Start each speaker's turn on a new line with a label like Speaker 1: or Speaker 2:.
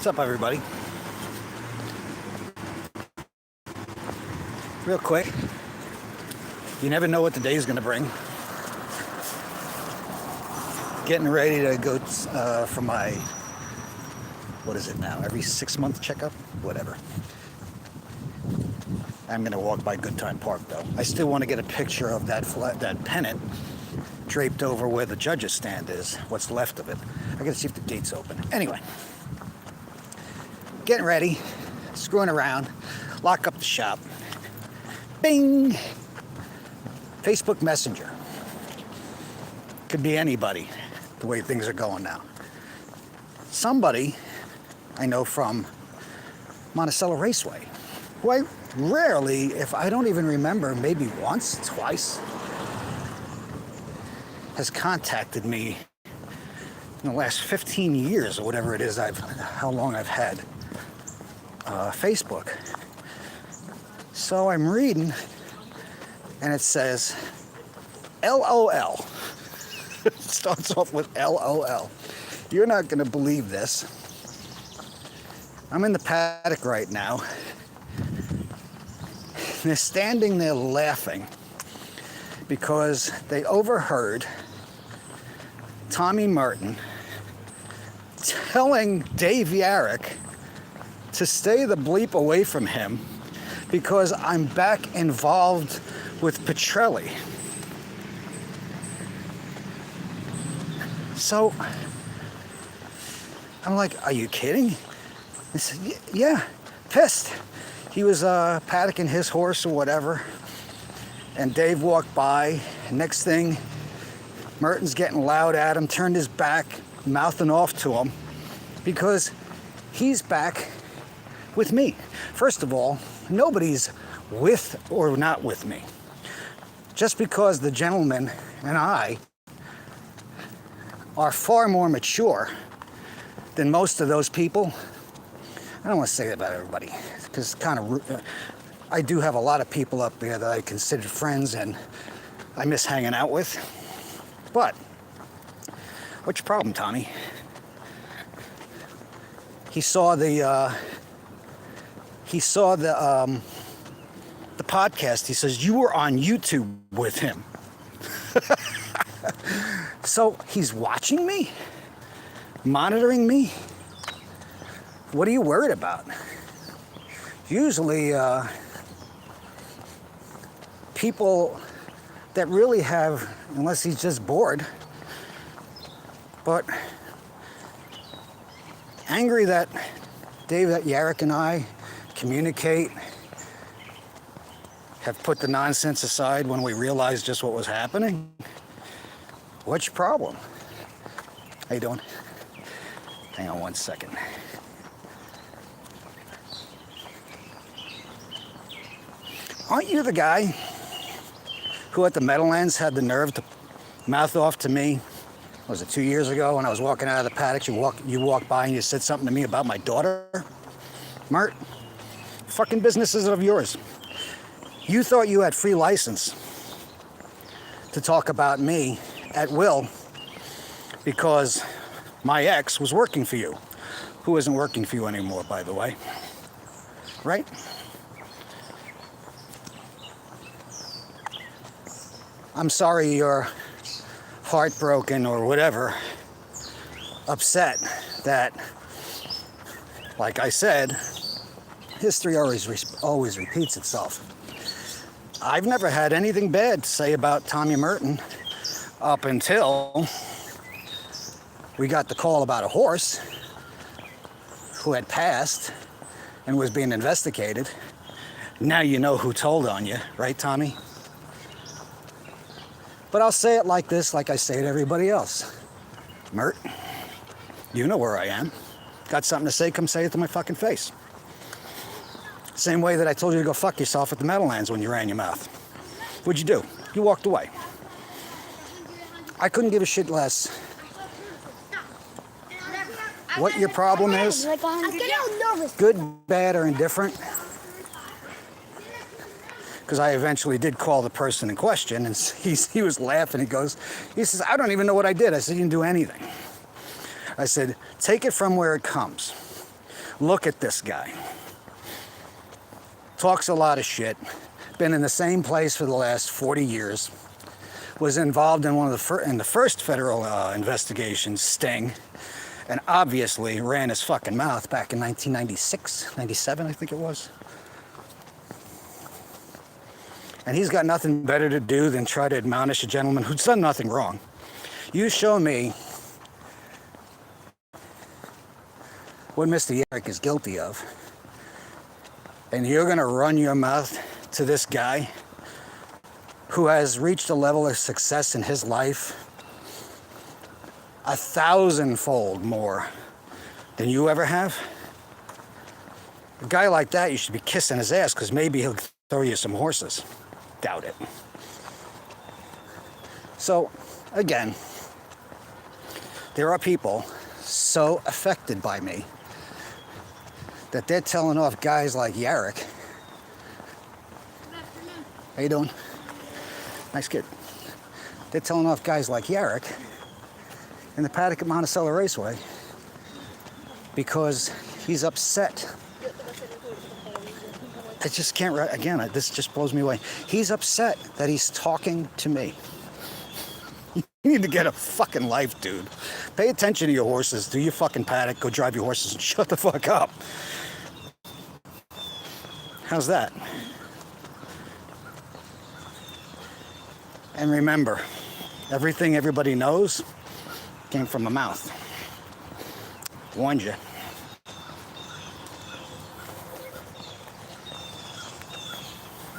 Speaker 1: What's up, everybody? Real quick, you never know what the day is going to bring. Getting ready to go for my, what is it now, every 6-month checkup? Whatever. I'm going to walk by Good Time Park, though. I still want to get a picture of that pennant draped over where the judge's stand is, what's left of it. I got to see if the gate's open. Anyway, getting ready, screwing around, lock up the shop. Bing! Facebook Messenger. Could be anybody, the way things are going now. Somebody I know from Monticello Raceway, who I rarely, if I don't even remember, maybe once, twice, has contacted me in the last 15 years or whatever it is how long I've had Facebook. So I'm reading, and it says, LOL. It starts off with LOL. You're not going to believe this. I'm in the paddock right now. They're standing there laughing because they overheard Tommy Merton telling Dave Yarrick to stay the bleep away from him because I'm back involved with Petrelli. So I'm like, are you kidding? He said, yeah, pissed. He was paddocking his horse or whatever, and Dave walked by. Next thing, Merton's getting loud at him, turned his back, mouthing off to him, because he's back with me. First of all, nobody's with or not with me. Just because the gentleman and I are far more mature than most of those people. I don't want to say that about everybody, because it's kind of, I do have a lot of people up there that I consider friends and I miss hanging out with. But, what's your problem, Tommy? He saw the podcast. He says, you were on YouTube with him. So he's watching me? Monitoring me? What are you worried about? Usually, people that really have, unless he's just bored, but angry that Dave Yarrick and I communicate, have put the nonsense aside when we realized just what was happening. What's your problem? How you doing? Hang on one second. Aren't you the guy who at the Meadowlands had the nerve to mouth off to me? Was it 2 years ago when I was walking out of the paddock? You walked by and you said something to me about my daughter? Mert, fucking business is of yours. You thought you had free license to talk about me at will because my ex was working for you, who isn't working for you anymore, by the way. Right? I'm sorry you're heartbroken or whatever, upset that, like I said, history always repeats itself. I've never had anything bad to say about Tommy Merton up until we got the call about a horse who had passed and was being investigated. Now you know who told on you, right, Tommy? But I'll say it like this, like I say to everybody else. Mert, you know where I am. Got something to say, come say it to my fucking face. Same way that I told you to go fuck yourself at the Meadowlands when you ran your mouth. What'd you do? You walked away. I couldn't give a shit less what your problem is. Good, bad, or indifferent. Because I eventually did call the person in question, and he was laughing. He says, I don't even know what I did. I said, you didn't do anything. I said, take it from where it comes. Look at this guy. Talks a lot of shit. Been in the same place for the last 40 years. Was involved in one of the first federal investigation, sting, and obviously ran his fucking mouth back in 1996, 97, I think it was. And he's got nothing better to do than try to admonish a gentleman who's done nothing wrong. You show me what Mr. Yerrick is guilty of, and you're gonna run your mouth to this guy who has reached a level of success in his life 1,000-fold more than you ever have. A guy like that, you should be kissing his ass, because maybe he'll throw you some horses. Doubt it. So, again, there are people so affected by me that they're telling off guys like Yarrick. How you doing? Nice kid. They're telling off guys like Yarrick in the paddock at Monticello Raceway because he's upset. I just can't, again, this just blows me away. He's upset that he's talking to me. You need to get a fucking life, dude. Pay attention to your horses. Do your fucking paddock. Go drive your horses and shut the fuck up. How's that? And remember, everything everybody knows came from a mouth. Warned you.